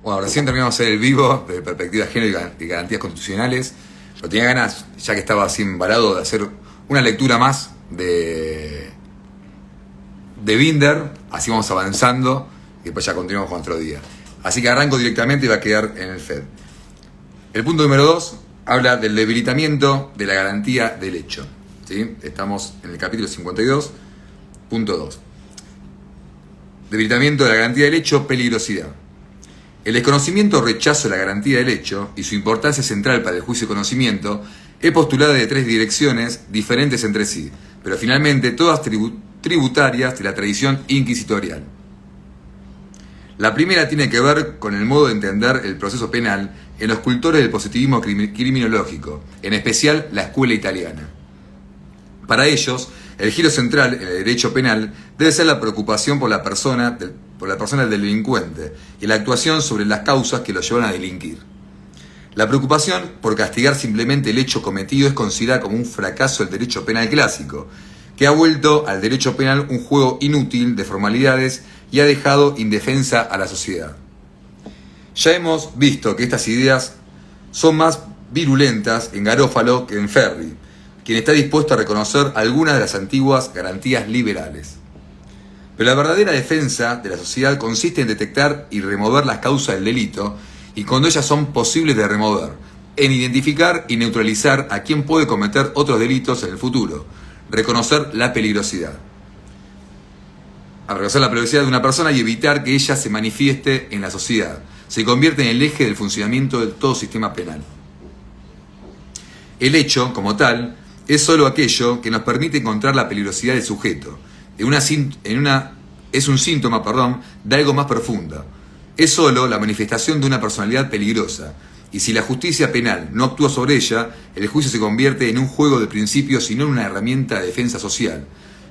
Bueno, recién terminamos de hacer el vivo de perspectiva de género y garantías constitucionales, pero tenía ganas, ya que estaba así embalado, de hacer una lectura más de Binder, así vamos avanzando y después ya continuamos con otro día. Así que arranco directamente y va a quedar en el FED. El punto número 2 habla del debilitamiento de la garantía del hecho. ¿Sí? Estamos en el capítulo 52.2. Debilitamiento de la garantía del hecho, peligrosidad. El desconocimiento o rechazo de la garantía del hecho y su importancia central para el juicio de conocimiento es postulada de tres direcciones diferentes entre sí, pero finalmente todas tributarias de la tradición inquisitorial. La primera tiene que ver con el modo de entender el proceso penal en los cultores del positivismo criminológico, en especial la escuela italiana. Para ellos, el giro central en el derecho penal debe ser la preocupación por la persona del delincuente y la actuación sobre las causas que lo llevan a delinquir. La preocupación por castigar simplemente el hecho cometido es considerada como un fracaso del derecho penal clásico, que ha vuelto al derecho penal un juego inútil de formalidades y ha dejado indefensa a la sociedad. Ya hemos visto que estas ideas son más virulentas en Garofalo que en Ferri, quien está dispuesto a reconocer algunas de las antiguas garantías liberales. Pero la verdadera defensa de la sociedad consiste en detectar y remover las causas del delito, y cuando ellas son posibles de remover, en identificar y neutralizar a quien puede cometer otros delitos en el futuro, reconocer la peligrosidad. A reconocer la peligrosidad de una persona y evitar que ella se manifieste en la sociedad, se convierte en el eje del funcionamiento de todo sistema penal. El hecho, como tal, es solo aquello que nos permite encontrar la peligrosidad del sujeto. Es un síntoma de algo más profundo. Es solo la manifestación de una personalidad peligrosa. Y si la justicia penal no actúa sobre ella, el juicio se convierte en un juego de principios y no en una herramienta de defensa social.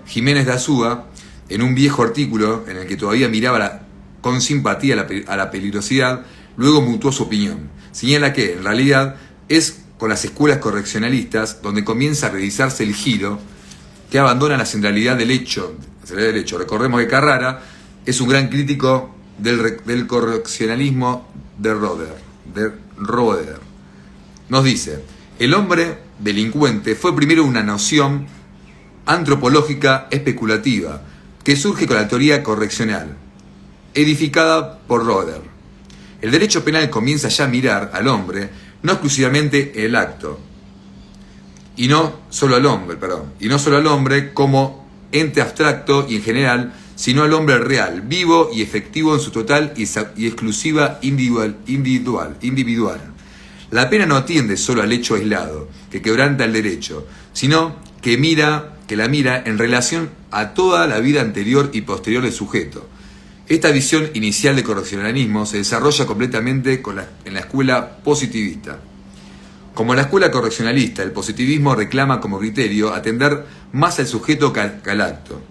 Jiménez de Azúa, en un viejo artículo en el que todavía miraba con simpatía a la peligrosidad, luego mutó su opinión. Señala que, en realidad, es con las escuelas correccionalistas donde comienza a realizarse el giro que abandona la centralidad del hecho. Recordemos que Carrara es un gran crítico del correccionalismo de Roeder. Nos dice: el hombre delincuente fue primero una noción antropológica especulativa que surge con la teoría correccional, edificada por Roeder. El derecho penal comienza ya a mirar al hombre no exclusivamente el acto, y no solo al hombre como ente abstracto y en general, sino al hombre real, vivo y efectivo en su total y exclusiva individual. La pena no atiende solo al hecho aislado, que quebranta el derecho, sino que la mira en relación a toda la vida anterior y posterior del sujeto. Esta visión inicial de correccionalismo se desarrolla completamente en la escuela positivista. Como en la escuela correccionalista, el positivismo reclama como criterio atender más al sujeto que al acto.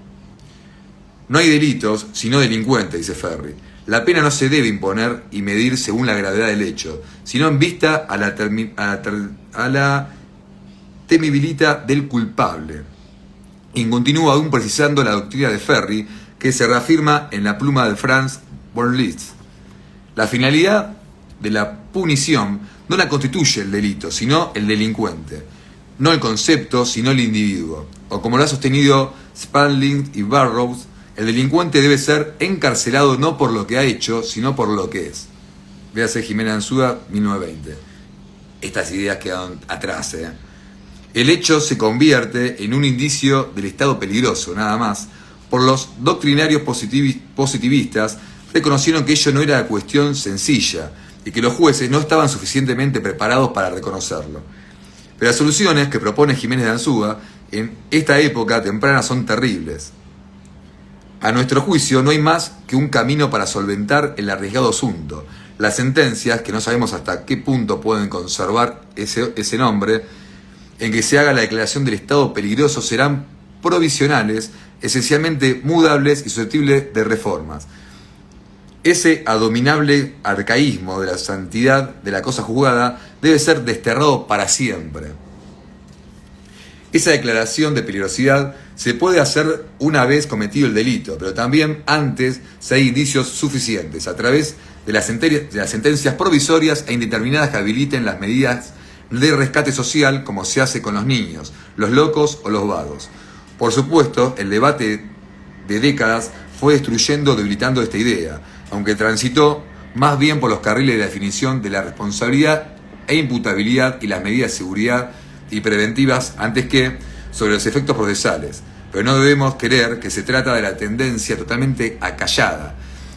No hay delitos, sino delincuentes, dice Ferri. La pena no se debe imponer y medir según la gravedad del hecho, sino en vista a la temibilidad del culpable. Y continúa aún precisando la doctrina de Ferri, que se reafirma en la pluma de Franz von Liszt. La finalidad de la punición no la constituye el delito, sino el delincuente. No el concepto, sino el individuo. O como lo ha sostenido Spalding y Burroughs, el delincuente debe ser encarcelado no por lo que ha hecho, sino por lo que es. Véase Jiménez de Azúa, 1920. Estas ideas quedan atrás. El hecho se convierte en un indicio del estado peligroso, nada más. Por los doctrinarios positivistas reconocieron que ello no era una cuestión sencilla y que los jueces no estaban suficientemente preparados para reconocerlo. Pero las soluciones que propone Jiménez de Azúa en esta época temprana son terribles. A nuestro juicio no hay más que un camino para solventar el arriesgado asunto. Las sentencias, que no sabemos hasta qué punto pueden conservar ese nombre, en que se haga la declaración del estado peligroso serán provisionales, esencialmente mudables y susceptibles de reformas. Ese abominable arcaísmo de la santidad de la cosa juzgada debe ser desterrado para siempre. Esa declaración de peligrosidad se puede hacer una vez cometido el delito, pero también antes si hay indicios suficientes, a través de las sentencias provisorias e indeterminadas que habiliten las medidas de rescate social, como se hace con los niños, los locos o los vagos. Por supuesto, el debate de décadas fue destruyendo o debilitando esta idea, aunque transitó más bien por los carriles de la definición de la responsabilidad e imputabilidad y las medidas de seguridad y preventivas antes que sobre los efectos procesales. Pero no debemos creer que se trata de la tendencia totalmente acallada,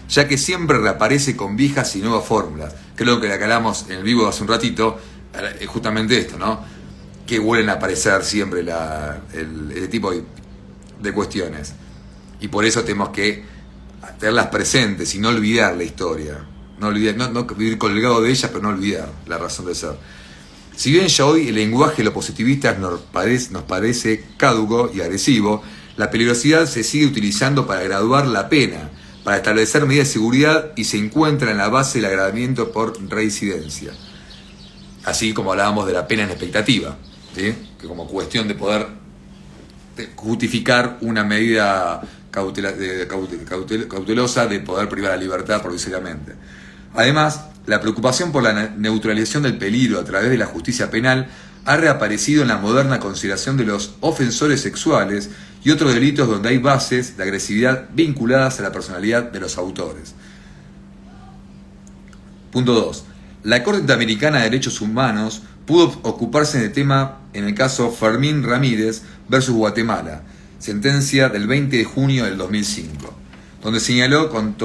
ya que siempre reaparece con viejas y nuevas fórmulas. Creo que la que hablamos en el vivo hace un ratito, es justamente esto, ¿no? Que vuelven a aparecer siempre este tipo de cuestiones. Y por eso tenemos que tenerlas presentes y no olvidar la historia. No vivir colgado de ella, pero no olvidar la razón de ser. Si bien ya hoy el lenguaje de los positivistas nos parece caduco y agresivo, la peligrosidad se sigue utilizando para graduar la pena, para establecer medidas de seguridad y se encuentra en la base del agravamiento por reincidencia. Así como hablábamos de la pena en expectativa, ¿sí? Que como cuestión de poder justificar una medida cautelosa de poder privar la libertad provisoriamente. Además, la preocupación por la neutralización del peligro a través de la justicia penal ha reaparecido en la moderna consideración de los ofensores sexuales y otros delitos donde hay bases de agresividad vinculadas a la personalidad de los autores. Punto 2. La Corte Interamericana de Derechos Humanos pudo ocuparse del tema en el caso Fermín Ramírez versus Guatemala, sentencia del 20 de junio del 2005, donde señaló con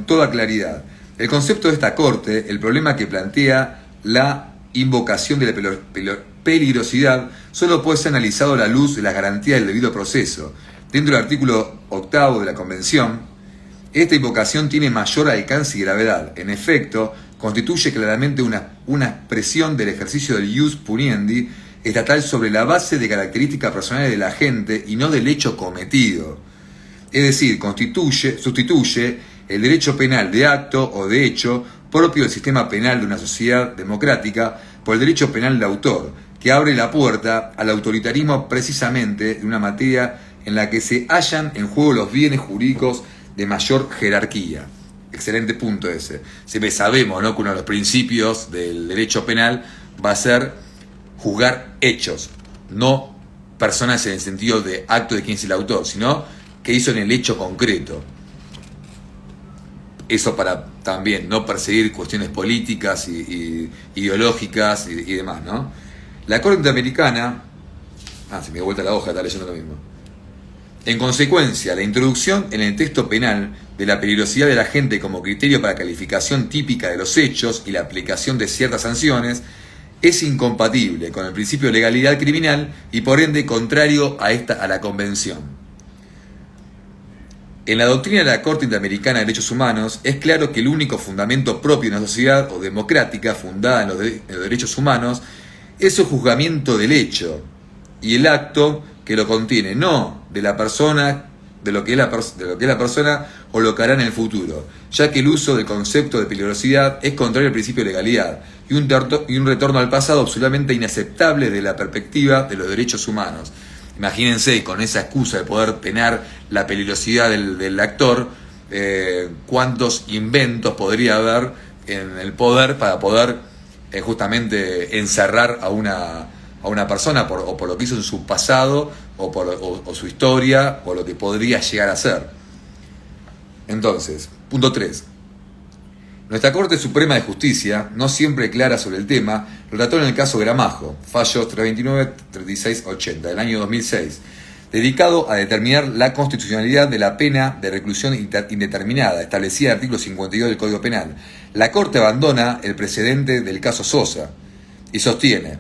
toda claridad el concepto de esta Corte, el problema que plantea la invocación de la peligrosidad solo puede ser analizado a la luz de las garantías del debido proceso. Dentro del artículo 8 de la Convención, esta invocación tiene mayor alcance y gravedad. En efecto, constituye claramente una expresión del ejercicio del ius puniendi estatal sobre la base de características personales del agente y no del hecho cometido. Es decir, sustituye el derecho penal de acto o de hecho propio del sistema penal de una sociedad democrática por el derecho penal de autor, que abre la puerta al autoritarismo precisamente en una materia en la que se hallan en juego los bienes jurídicos de mayor jerarquía. Excelente punto ese. Siempre sabemos, ¿no?, que uno de los principios del derecho penal va a ser juzgar hechos, no personas en el sentido de acto de quién es el autor, sino qué hizo en el hecho concreto. Eso para también no perseguir cuestiones políticas y ideológicas y demás, ¿no? La Corte Interamericana... se me dio vuelta la hoja, está leyendo lo mismo. En consecuencia, la introducción en el texto penal de la peligrosidad del agente como criterio para calificación típica de los hechos y la aplicación de ciertas sanciones es incompatible con el principio de legalidad criminal y por ende contrario a la Convención. En la doctrina de la Corte Interamericana de Derechos Humanos es claro que el único fundamento propio de una sociedad o democrática fundada en los derechos humanos es el juzgamiento del hecho y el acto que lo contiene, no de la persona, de lo que es la persona o lo que hará en el futuro, ya que el uso del concepto de peligrosidad es contrario al principio de legalidad y un retorno al pasado absolutamente inaceptable de la perspectiva de los derechos humanos. Imagínense, con esa excusa de poder penar la peligrosidad del actor, cuántos inventos podría haber en el poder para poder justamente encerrar a una persona por lo que hizo en su pasado o su historia o lo que podría llegar a ser. Entonces, punto 3. Nuestra Corte Suprema de Justicia, no siempre clara sobre el tema, lo trató en el caso Gramajo, fallos 329-3680 del año 2006, dedicado a determinar la constitucionalidad de la pena de reclusión indeterminada, establecida en el artículo 52 del Código Penal. La Corte abandona el precedente del caso Sosa y sostiene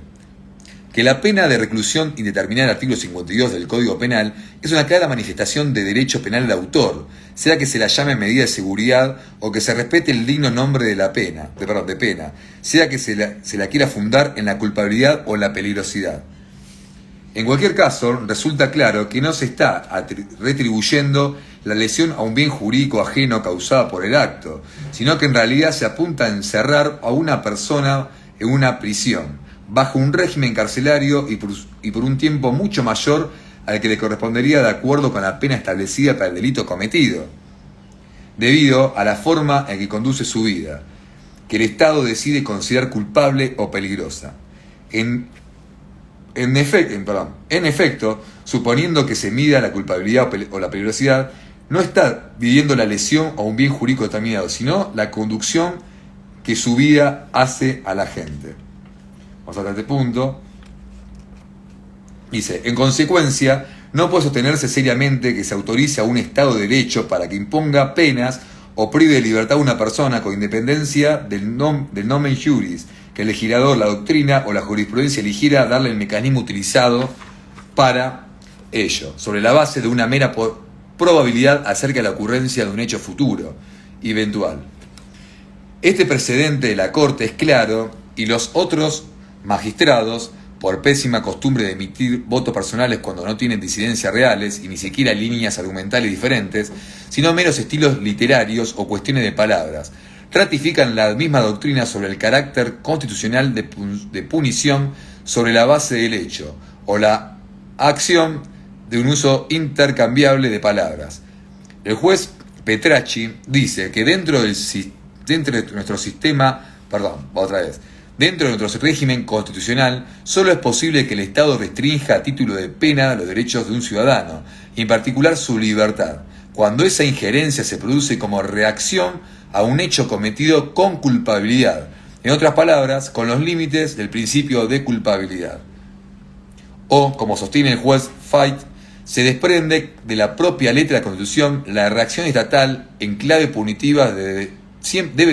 que la pena de reclusión indeterminada del artículo 52 del Código Penal es una clara manifestación de derecho penal de autor, sea que se la llame medida de seguridad o que se respete el digno nombre de pena, sea que se la quiera fundar en la culpabilidad o en la peligrosidad. En cualquier caso, resulta claro que no se está retribuyendo la lesión a un bien jurídico ajeno causada por el acto, sino que en realidad se apunta a encerrar a una persona en una prisión, bajo un régimen carcelario y por un tiempo mucho mayor al que le correspondería de acuerdo con la pena establecida para el delito cometido, debido a la forma en que conduce su vida, que el Estado decide considerar culpable o peligrosa. En efecto, suponiendo que se mida la culpabilidad o la peligrosidad, no está viviendo la lesión o un bien jurídico determinado, sino la conducción que su vida hace a la gente. Vamos a este punto. Dice, en consecuencia, no puede sostenerse seriamente que se autorice a un Estado de Derecho para que imponga penas o prive de libertad a una persona con independencia del nomen juris, que el legislador, la doctrina o la jurisprudencia eligiera darle el mecanismo utilizado para ello, sobre la base de una mera probabilidad acerca de la ocurrencia de un hecho futuro, eventual. Este precedente de la Corte es claro y los otros magistrados, por pésima costumbre de emitir votos personales cuando no tienen disidencias reales y ni siquiera líneas argumentales diferentes, sino meros estilos literarios o cuestiones de palabras, ratifican la misma doctrina sobre el carácter constitucional de punición sobre la base del hecho o la acción de un uso intercambiable de palabras. El juez Petracci dice que dentro de nuestro sistema, dentro de nuestro régimen constitucional, solo es posible que el Estado restrinja a título de pena los derechos de un ciudadano, y en particular su libertad, cuando esa injerencia se produce como reacción a un hecho cometido con culpabilidad, en otras palabras, con los límites del principio de culpabilidad. O, como sostiene el juez Fait, se desprende de la propia letra de la Constitución, la reacción estatal en clave punitiva debe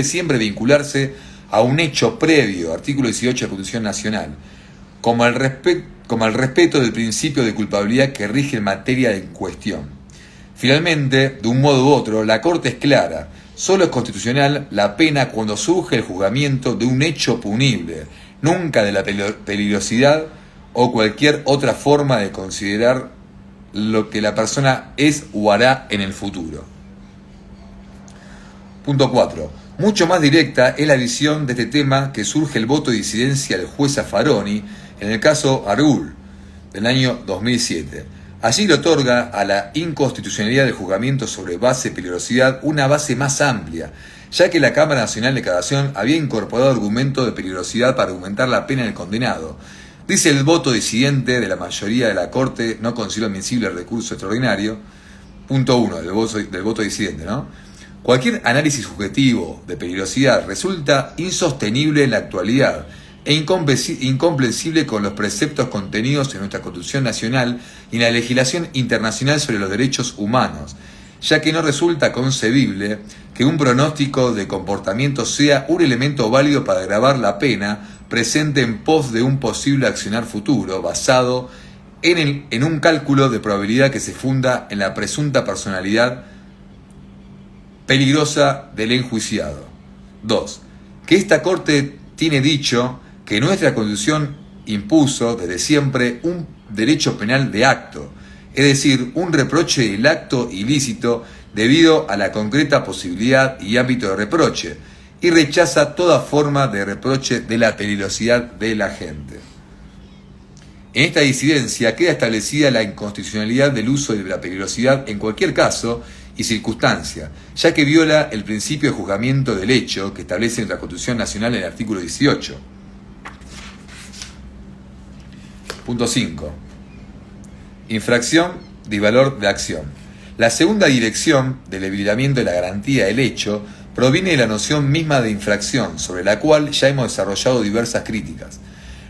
siempre vincularse a un hecho previo, artículo 18 de la Constitución Nacional, como al respeto del principio de culpabilidad que rige en materia en cuestión. Finalmente, de un modo u otro, la Corte es clara: solo es constitucional la pena cuando surge el juzgamiento de un hecho punible, nunca de la peligrosidad o cualquier otra forma de considerar lo que la persona es o hará en el futuro. Punto 4. Mucho más directa es la visión de este tema que surge el voto de disidencia del juez Zaffaroni en el caso Argul del año 2007. Allí le otorga a la inconstitucionalidad del juzgamiento sobre base de peligrosidad una base más amplia, ya que la Cámara Nacional de Casación había incorporado argumentos de peligrosidad para argumentar la pena del condenado. Dice el voto disidente de la mayoría de la Corte no considera admisible el recurso extraordinario. Punto 1 del voto disidente, ¿no? Cualquier análisis subjetivo de peligrosidad resulta insostenible en la actualidad e incomprensible con los preceptos contenidos en nuestra Constitución Nacional y en la legislación internacional sobre los derechos humanos, ya que no resulta concebible que un pronóstico de comportamiento sea un elemento válido para agravar la pena presente en pos de un posible accionar futuro, basado en un cálculo de probabilidad que se funda en la presunta personalidad peligrosa del enjuiciado. 2. Que esta Corte tiene dicho que nuestra Constitución impuso desde siempre un derecho penal de acto, es decir, un reproche del acto ilícito debido a la concreta posibilidad y ámbito de reproche, y rechaza toda forma de reproche de la peligrosidad de la gente. En esta disidencia queda establecida la inconstitucionalidad del uso de la peligrosidad en cualquier caso y circunstancia, ya que viola el principio de juzgamiento del hecho que establece nuestra Constitución Nacional en el artículo 18. Punto 5. Infracción de valor de acción. La segunda dirección del debilitamiento de la garantía del hecho proviene de la noción misma de infracción, sobre la cual ya hemos desarrollado diversas críticas.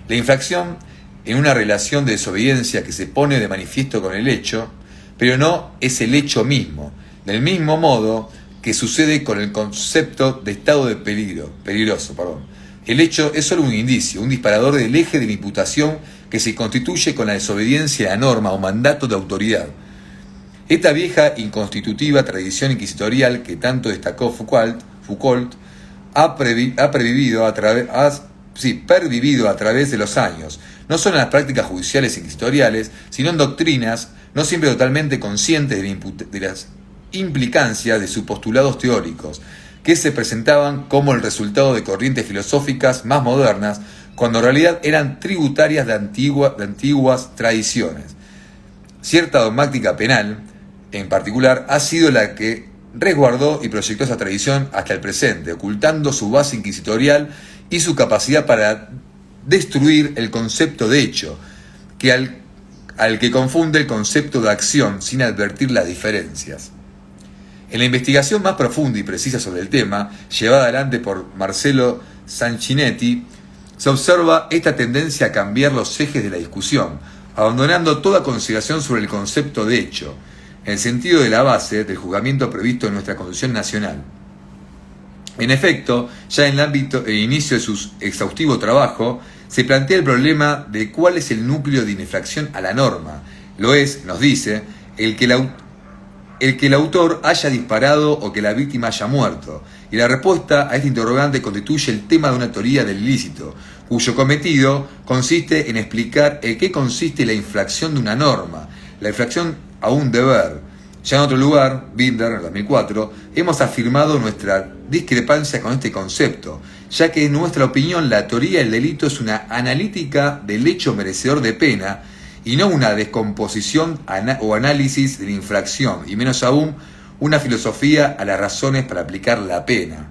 La infracción en una relación de desobediencia que se pone de manifiesto con el hecho, pero no es el hecho mismo, del mismo modo que sucede con el concepto de estado de peligroso. El hecho es solo un indicio, un disparador del eje de la imputación que se constituye con la desobediencia a la norma o mandato de autoridad. Esta vieja inconstitutiva tradición inquisitorial que tanto destacó Foucault ha pervivido a través de los años, no solo en las prácticas judiciales e inquisitoriales, sino en doctrinas no siempre totalmente conscientes de las implicancias de sus postulados teóricos, que se presentaban como el resultado de corrientes filosóficas más modernas, cuando en realidad eran tributarias de antiguas tradiciones. Cierta dogmática penal, en particular, ha sido la que resguardó y proyectó esa tradición hasta el presente, ocultando su base inquisitorial y su capacidad para destruir el concepto de hecho, que al que confunde el concepto de acción sin advertir las diferencias. En la investigación más profunda y precisa sobre el tema, llevada adelante por Marcello Sanchinetti, se observa esta tendencia a cambiar los ejes de la discusión, abandonando toda consideración sobre el concepto de hecho, en el sentido de la base del juzgamiento previsto en nuestra Constitución Nacional. En efecto, ya en el inicio de su exhaustivo trabajo, se plantea el problema de cuál es el núcleo de infracción a la norma. Lo es, nos dice, el que el autor haya disparado o que la víctima haya muerto. Y la respuesta a este interrogante constituye el tema de una teoría del ilícito, cuyo cometido consiste en explicar en qué consiste la infracción de una norma, la infracción a un deber. Ya en otro lugar, Binder, en el 2004, hemos afirmado nuestra discrepancia con este concepto, ya que en nuestra opinión la teoría del delito es una analítica del hecho merecedor de pena y no una descomposición o análisis de la infracción, y menos aún una filosofía a las razones para aplicar la pena.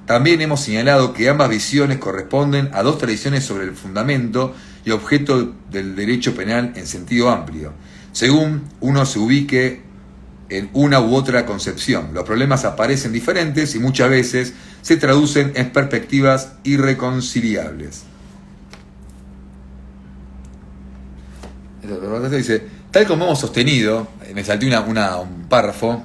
También hemos señalado que ambas visiones corresponden a dos tradiciones sobre el fundamento y objeto del derecho penal en sentido amplio, según uno se ubique en una u otra concepción. Los problemas aparecen diferentes y muchas veces se traducen en perspectivas irreconciliables. Dice, tal como hemos sostenido, me salté un párrafo,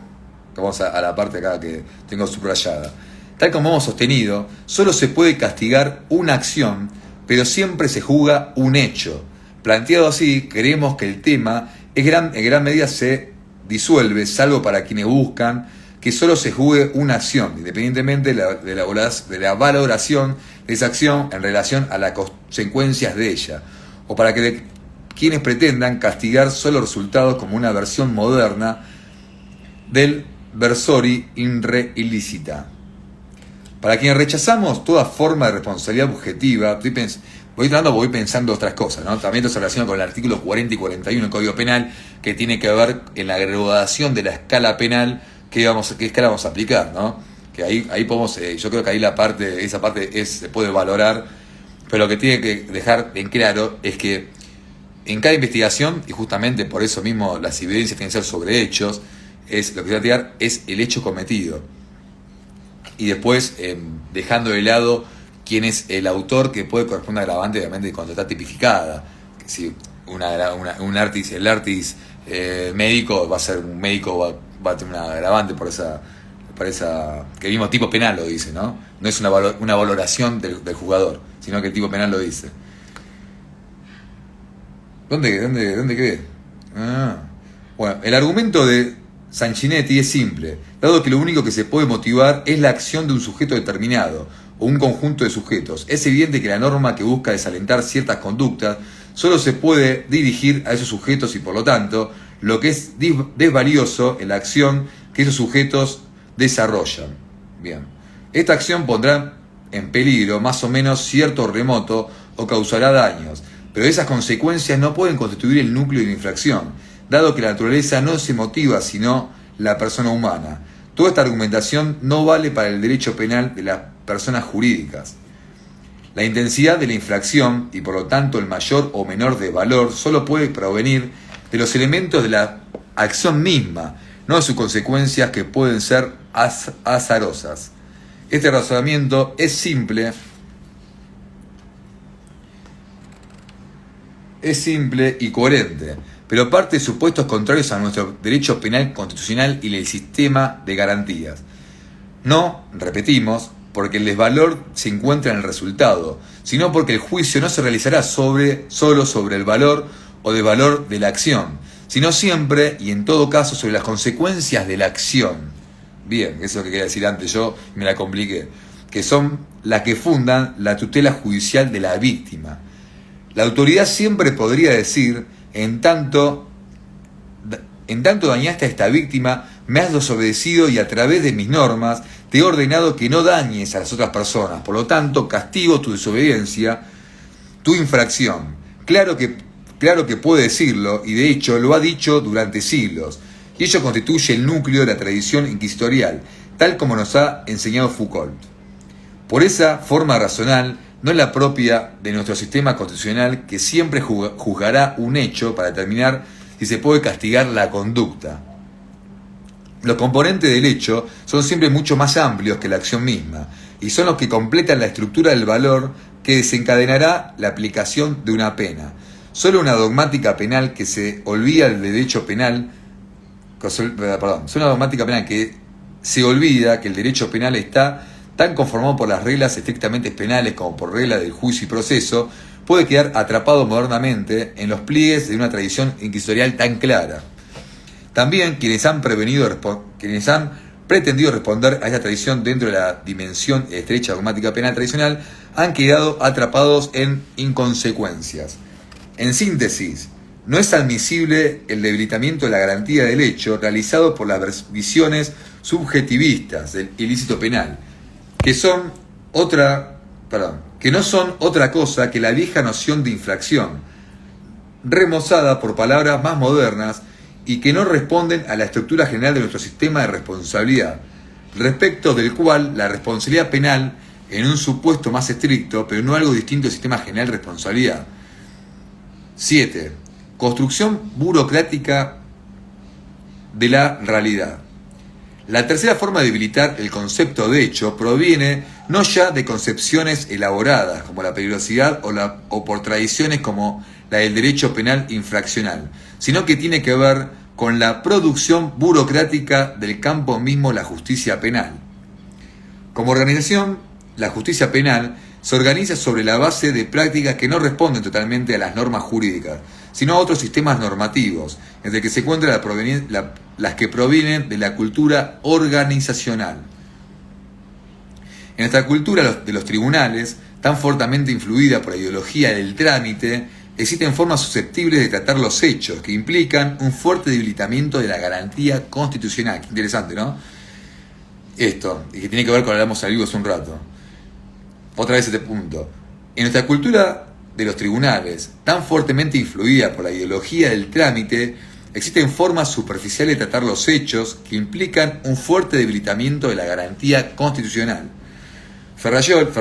vamos a la parte acá que tengo subrayada. Tal como hemos sostenido, solo se puede castigar una acción, pero siempre se juzga un hecho. Planteado así, creemos que el tema en gran medida se disuelve, salvo para quienes buscan que solo se juzgue una acción, independientemente de la valoración de esa acción en relación a las consecuencias de ella, o para quienes pretendan castigar solo resultados como una versión moderna del versori in re illicita. Para quienes rechazamos toda forma de responsabilidad objetiva, voy pensando otras cosas, ¿no? También esto se relaciona con el artículo 40 y 41 del Código Penal, que tiene que ver en la graduación de la escala penal, qué escala vamos a aplicar, ¿no? Que ahí podemos, yo creo que ahí esa parte se puede valorar, pero lo que tiene que dejar en claro es que en cada investigación, y justamente por eso mismo las evidencias tienen que ser sobre hechos, lo que se va a tirar es el hecho cometido. Y después, dejando de lado quién es el autor, que puede corresponder a agravante, obviamente, cuando está tipificada. Que si el artis médico va a ser un médico, va a tener un agravante por esa que el mismo tipo penal lo dice, ¿no? No es una valoración del jugador, sino que el tipo penal lo dice. ¿Dónde quedé? Bueno, el argumento de Sanchinetti es simple, dado que lo único que se puede motivar es la acción de un sujeto determinado, o un conjunto de sujetos. Es evidente que la norma que busca desalentar ciertas conductas solo se puede dirigir a esos sujetos y por lo tanto, lo que es desvalioso en la acción que esos sujetos desarrollan. Bien. Esta acción pondrá en peligro más o menos cierto remoto o causará daños, pero esas consecuencias no pueden constituir el núcleo de la infracción, dado que la naturaleza no se motiva sino la persona humana. Toda esta argumentación no vale para el derecho penal de las personas jurídicas. La intensidad de la infracción y por lo tanto el mayor o menor de valor solo puede provenir de los elementos de la acción misma, no de sus consecuencias que pueden ser azarosas. Este razonamiento es simple y coherente, pero parte de supuestos contrarios a nuestro derecho penal constitucional y el sistema de garantías. No, repetimos, porque el desvalor se encuentra en el resultado, sino porque el juicio no se realizará solo sobre el valor o desvalor de la acción, sino siempre y en todo caso sobre las consecuencias de la acción. Bien, eso es lo que quería decir antes, yo me la compliqué, que son las que fundan la tutela judicial de la víctima. La autoridad siempre podría decir, en tanto dañaste a esta víctima, me has desobedecido y a través de mis normas te he ordenado que no dañes a las otras personas. Por lo tanto, castigo tu desobediencia tu infracción. Claro que puede decirlo, y de hecho lo ha dicho durante siglos, y ello constituye el núcleo de la tradición inquisitorial, tal como nos ha enseñado Foucault. Por esa forma racional, no es la propia de nuestro sistema constitucional, que siempre juzgará un hecho para determinar si se puede castigar la conducta. Los componentes del hecho son siempre mucho más amplios que la acción misma, y son los que completan la estructura del valor que desencadenará la aplicación de una pena. Solo una dogmática penal que se olvida del derecho penal, solo una dogmática penal que se olvida que el derecho penal está tan conformado por las reglas estrictamente penales como por reglas del juicio y proceso, puede quedar atrapado modernamente en los pliegues de una tradición inquisitorial tan clara. También quienes han pretendido responder a esta tradición dentro de la dimensión estrecha dogmática penal tradicional han quedado atrapados en inconsecuencias. En síntesis, no es admisible el debilitamiento de la garantía del hecho realizado por las visiones subjetivistas del ilícito penal, que no son otra cosa que la vieja noción de infracción, remozada por palabras más modernas y que no responden a la estructura general de nuestro sistema de responsabilidad, respecto del cual la responsabilidad penal, en un supuesto más estricto, pero no algo distinto del sistema general de responsabilidad. 7. Construcción burocrática de la realidad. La tercera forma de debilitar el concepto de hecho proviene no ya de concepciones elaboradas como la peligrosidad o por tradiciones como la del derecho penal infraccional, sino que tiene que ver con la producción burocrática del campo mismo de la justicia penal. Como organización, la justicia penal se organiza sobre la base de prácticas que no responden totalmente a las normas jurídicas, sino a otros sistemas normativos, entre que se encuentran las que provienen de la cultura organizacional. En esta cultura de los tribunales, tan fuertemente influida por la ideología del trámite, existen formas susceptibles de tratar los hechos que implican un fuerte debilitamiento de la garantía constitucional. Qué interesante, ¿no? Esto, y que tiene que ver con lo que hablamos al vivo hace un rato. Otra vez este punto. En nuestra cultura de los tribunales, tan fuertemente influida por la ideología del trámite, existen formas superficiales de tratar los hechos que implican un fuerte debilitamiento de la garantía constitucional. Ferrajoli,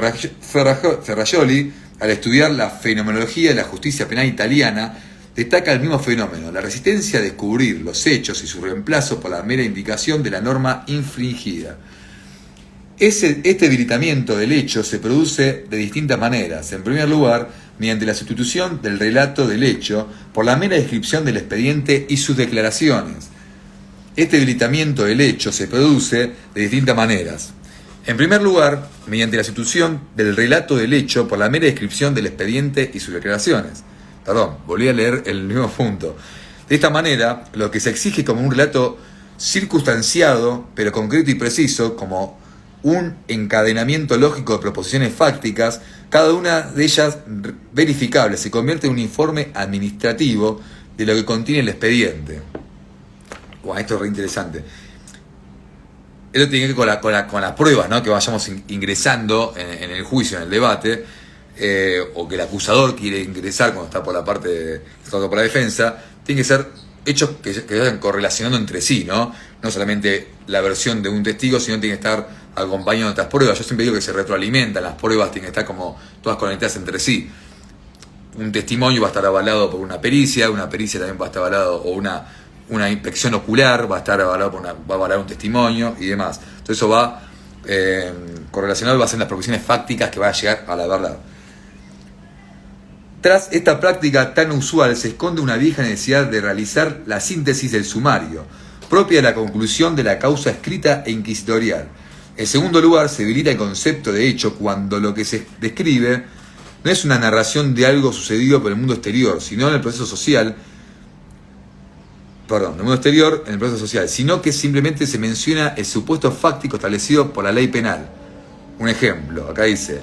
al estudiar la fenomenología de la justicia penal italiana, destaca el mismo fenómeno, la resistencia a descubrir los hechos y su reemplazo por la mera indicación de la norma infringida. Este debilitamiento del hecho se produce de distintas maneras. En primer lugar, mediante la sustitución del relato del hecho por la mera descripción del expediente y sus declaraciones. Este debilitamiento del hecho se produce de distintas maneras. En primer lugar, mediante la sustitución del relato del hecho por la mera descripción del expediente y sus declaraciones. Volví a leer el mismo punto. De esta manera, lo que se exige como un relato circunstanciado, pero concreto y preciso, como un encadenamiento lógico de proposiciones fácticas, cada una de ellas verificable, se convierte en un informe administrativo de lo que contiene el expediente. Bueno, esto es re interesante. Esto tiene que ver con las pruebas, ¿no?, que vayamos ingresando en el juicio, en el debate, o que el acusador quiere ingresar cuando está por la parte por la defensa. Tienen que ser hechos que vayan correlacionando entre sí, ¿no? No solamente la versión de un testigo, sino tiene que estar acompañando otras pruebas. Yo siempre digo que se retroalimentan, las pruebas tienen que estar como todas conectadas entre sí. Un testimonio va a estar avalado por una pericia también va a estar avalado, o una inspección ocular va a estar avalado va a avalar un testimonio y demás. Entonces eso va correlacionado, va a ser las proposiciones fácticas que va a llegar a la verdad. Tras esta práctica tan usual se esconde una vieja necesidad de realizar la síntesis del sumario, propia de la conclusión de la causa escrita e inquisitorial. En segundo lugar, se debilita el concepto de hecho cuando lo que se describe no es una narración de algo sucedido por el mundo exterior, sino en el proceso social, sino que simplemente se menciona el supuesto fáctico establecido por la ley penal. Un ejemplo, acá dice: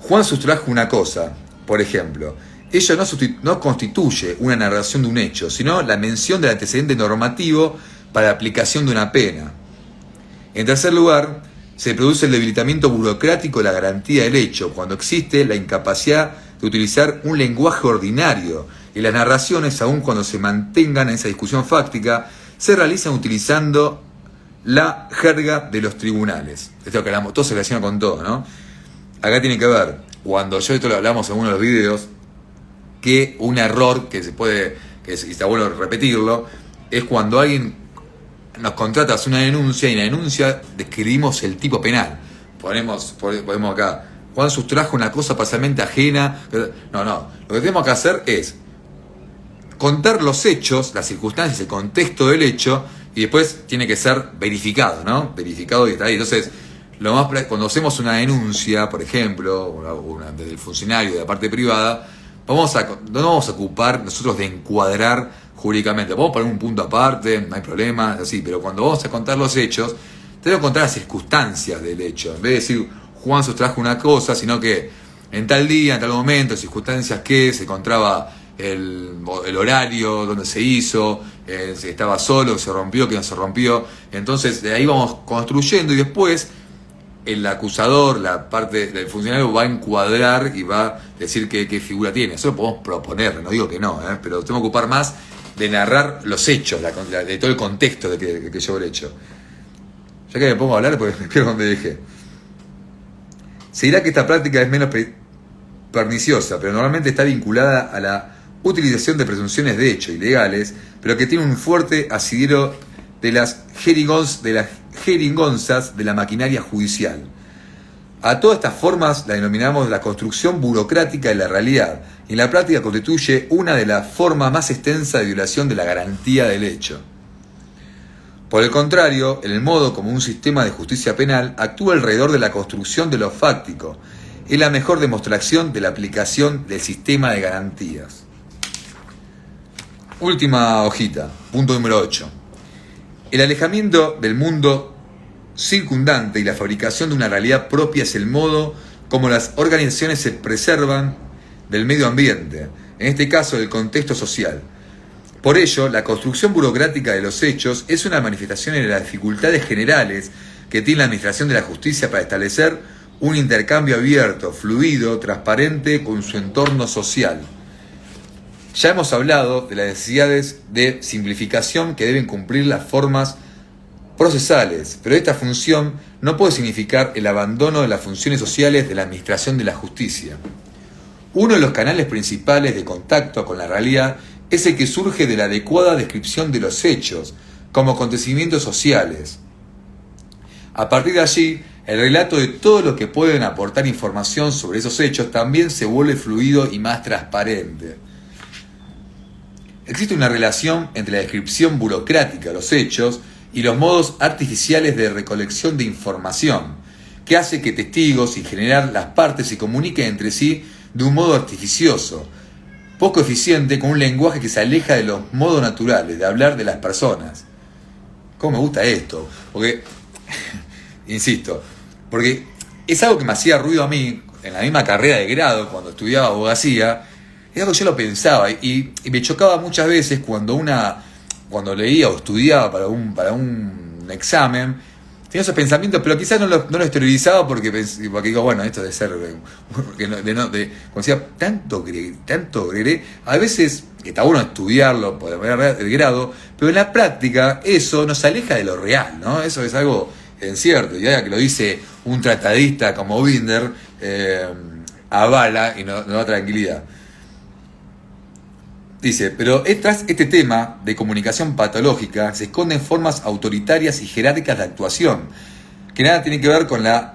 Juan sustrajo una cosa, por ejemplo. Ello no constituye una narración de un hecho, sino la mención del antecedente normativo para la aplicación de una pena. En tercer lugar, se produce el debilitamiento burocrático de la garantía del hecho, cuando existe la incapacidad de utilizar un lenguaje ordinario y las narraciones, aun cuando se mantengan en esa discusión fáctica, se realizan utilizando la jerga de los tribunales. Esto que hablamos, todo se relaciona con todo, ¿no? Acá tiene que ver, cuando esto lo hablamos en uno de los videos, que un error que está bueno repetirlo, es cuando alguien nos contrata a hacer una denuncia y en la denuncia describimos el tipo penal. Ponemos acá, Juan sustrajo una cosa parcialmente ajena. No, lo que tenemos que hacer es contar los hechos, las circunstancias, el contexto del hecho, y después tiene que ser verificado, ¿no? Verificado y está ahí. Entonces, cuando hacemos una denuncia, por ejemplo, desde el funcionario de la parte privada, no nos vamos a ocupar nosotros de encuadrar jurídicamente. Podemos poner un punto aparte, no hay problema, así, pero cuando vamos a contar los hechos, tenemos que contar las circunstancias del hecho. En vez de decir, Juan sustrajo una cosa, sino que en tal día, en tal momento, circunstancias que se encontraba el horario, donde se hizo, si estaba solo, se rompió, que no se rompió. Entonces, de ahí vamos construyendo y después el acusador, la parte del funcionario, va a encuadrar y va a decir qué figura tiene. Eso lo podemos proponer, no digo que no, pero tengo que ocupar más de narrar los hechos, de todo el contexto de que llevo el hecho. Ya que me pongo a hablar, porque me pierdo donde dije. Se dirá que esta práctica es menos perniciosa, pero normalmente está vinculada a la utilización de presunciones de hecho ilegales, pero que tiene un fuerte asidero de las jeringonzas de la maquinaria judicial. A todas estas formas la denominamos la construcción burocrática de la realidad, y en la práctica constituye una de las formas más extensas de violación de la garantía del hecho. Por el contrario, el modo como un sistema de justicia penal actúa alrededor de la construcción de lo fáctico, es la mejor demostración de la aplicación del sistema de garantías. Última hojita, punto número 8. El alejamiento del mundo circundante y la fabricación de una realidad propia es el modo como las organizaciones se preservan del medio ambiente, en este caso del contexto social. Por ello, la construcción burocrática de los hechos es una manifestación de las dificultades generales que tiene la administración de la justicia para establecer un intercambio abierto, fluido, transparente con su entorno social. Ya hemos hablado de las necesidades de simplificación que deben cumplir las formas procesales, pero esta función no puede significar el abandono de las funciones sociales de la administración de la justicia. Uno de los canales principales de contacto con la realidad es el que surge de la adecuada descripción de los hechos como acontecimientos sociales. A partir de allí, el relato de todo lo que pueden aportar información sobre esos hechos también se vuelve fluido y más transparente. Existe una relación entre la descripción burocrática de los hechos y los modos artificiales de recolección de información, que hace que testigos y en general las partes se comuniquen entre sí de un modo artificioso, poco eficiente, con un lenguaje que se aleja de los modos naturales de hablar de las personas. ¿Cómo me gusta esto? Porque, insisto, porque es algo que me hacía ruido a mí en la misma carrera de grado, cuando estudiaba abogacía. Es algo que yo lo pensaba y me chocaba muchas veces cuando leía o estudiaba para un examen, tenía esos pensamientos, pero quizás no lo exteriorizaba porque digo, bueno, esto debe ser, como decía, tanto agregué, a veces está bueno estudiarlo por el grado, pero en la práctica eso nos aleja de lo real, ¿no? Eso es algo incierto, y ahora que lo dice un tratadista como Binder, avala y nos da tranquilidad. Dice, pero tras este tema de comunicación patológica se esconden formas autoritarias y jerárquicas de actuación, que nada tienen que ver con la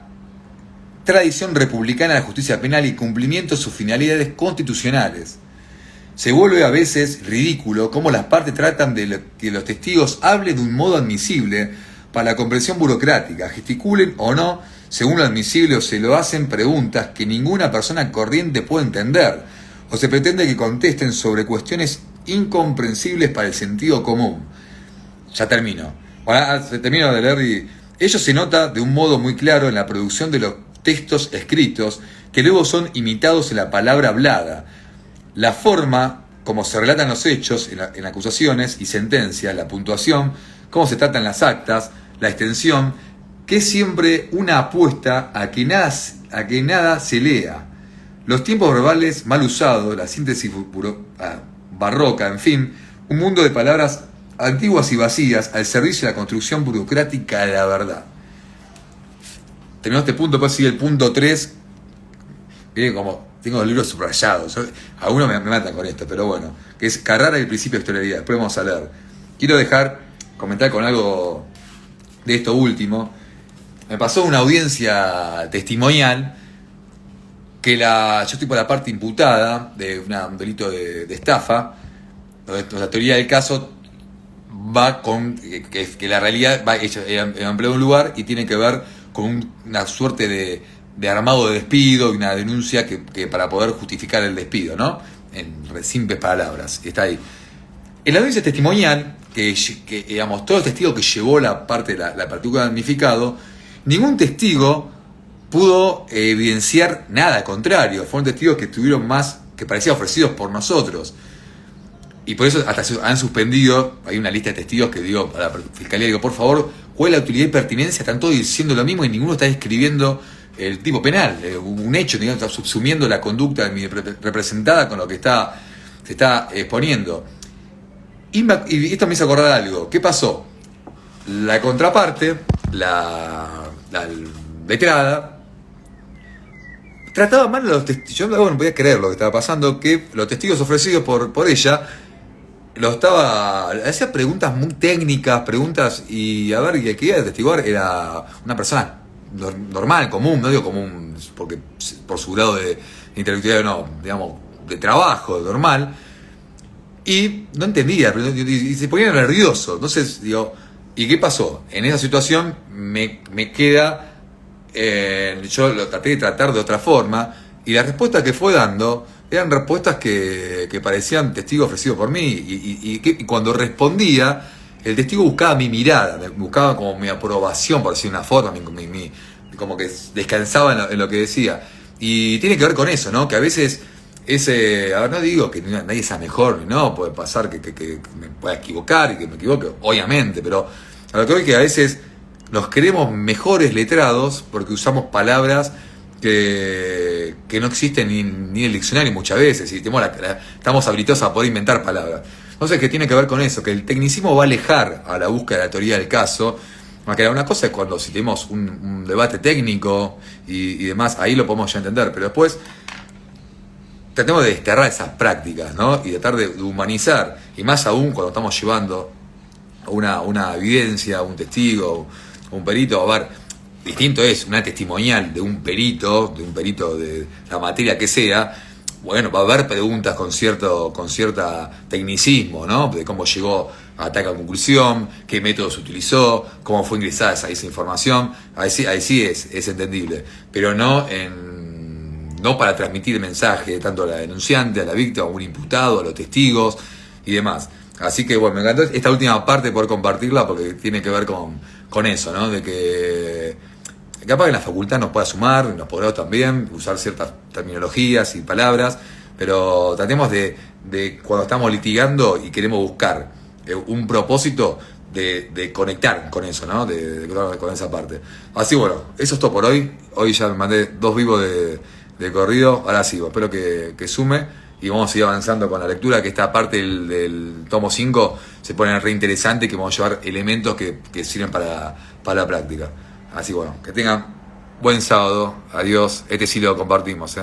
tradición republicana de la justicia penal y cumplimiento de sus finalidades constitucionales. Se vuelve a veces ridículo cómo las partes tratan de que los testigos hablen de un modo admisible para la comprensión burocrática, gesticulen o no, según lo admisible, o se lo hacen preguntas que ninguna persona corriente puede entender, o se pretende que contesten sobre cuestiones incomprensibles para el sentido común. Ya termino. Termino de leer y ello se nota de un modo muy claro en la producción de los textos escritos que luego son imitados en la palabra hablada. La forma como se relatan los hechos en acusaciones y sentencias, la puntuación, cómo se tratan las actas, la extensión, que es siempre una apuesta a que nada se lea. los tiempos verbales mal usados, la síntesis barroca, en fin, un mundo de palabras antiguas y vacías al servicio de la construcción burocrática de la verdad. Terminó este punto, después sigue el punto 3. Miren como tengo los libros subrayados. Algunos me matan con esto, pero bueno. Que es Carrara y el principio de historialidad. Después vamos a leer. Quiero comentar con algo de esto último. Me pasó una audiencia testimonial que yo estoy por la parte imputada de un delito de estafa, donde la teoría del caso va con que la realidad va empleado un lugar y tiene que ver con una suerte de armado de despido y una denuncia que para poder justificar el despido, ¿no? En simples palabras, está ahí. En la audiencia testimonial, que digamos, todos los testigos que llevó la parte de la partícula de damnificado, ningún testigo pudo evidenciar nada, al contrario, fueron testigos que estuvieron más, que parecían ofrecidos por nosotros. Y por eso hasta se han suspendido, hay una lista de testigos que digo a la fiscalía, digo, por favor, ¿cuál es la utilidad y pertinencia? Están todos diciendo lo mismo y ninguno está describiendo el tipo penal, un hecho, digamos, está subsumiendo la conducta de mi representada con lo que se está exponiendo. Y esto me hizo acordar algo. ¿Qué pasó? La contraparte, la letrada, trataba mal a los testigos. Yo no podía creer lo que estaba pasando, que los testigos ofrecidos por ella hacía preguntas muy técnicas, y a ver, y el que iba a testiguar era una persona normal, común, no digo común porque por su grado de intelectualidad, no, digamos, de trabajo, normal, y no entendía, y se ponía nervioso. Entonces, digo, ¿y qué pasó? En esa situación me queda, yo lo traté de tratar de otra forma, y la respuesta que fue dando eran respuestas que parecían testigos ofrecidos por mí, y cuando respondía, el testigo buscaba mi mirada, buscaba como mi aprobación, por decir una forma, como que descansaba en lo que decía. Y tiene que ver con eso, ¿no? Que a veces a ver, no digo que nadie sea mejor, no, puede pasar que me pueda equivocar y que me equivoque, obviamente, pero a lo que voy que a veces nos creemos mejores letrados porque usamos palabras que no existen ni en el diccionario muchas veces, y estamos habilitados a poder inventar palabras. Entonces, que tiene que ver con eso, que el tecnicismo va a alejar a la búsqueda de la teoría del caso. Que una cosa es cuando si tenemos un debate técnico y demás, ahí lo podemos ya entender, pero después tratemos de desterrar esas prácticas, ¿no? Y tratar de humanizar, y más aún cuando estamos llevando una evidencia, un testigo, un perito. A ver, distinto es una testimonial de un perito de la materia que sea. Bueno, va a haber preguntas con cierta tecnicismo, ¿no? De cómo llegó a tal conclusión, qué métodos utilizó, cómo fue ingresada esa información. Ahí sí es entendible, pero no para transmitir el mensaje tanto a la denunciante, a la víctima, a un imputado, a los testigos y demás. Así que bueno, me encantó esta última parte poder compartirla porque tiene que ver con eso, ¿no? De que capaz que en la facultad nos pueda sumar, en los posgrados también, usar ciertas terminologías y palabras, pero tratemos de cuando estamos litigando y queremos buscar un propósito de conectar con eso, ¿no? Con esa parte. Así bueno, eso es todo por hoy. Hoy ya me mandé 2 vivos de corrido, ahora sí, espero que sume y vamos a ir avanzando con la lectura, que esta parte del tomo 5 se pone re interesante y que vamos a llevar elementos que sirven para la práctica. Así bueno, que tengan buen sábado, adiós, sí lo compartimos,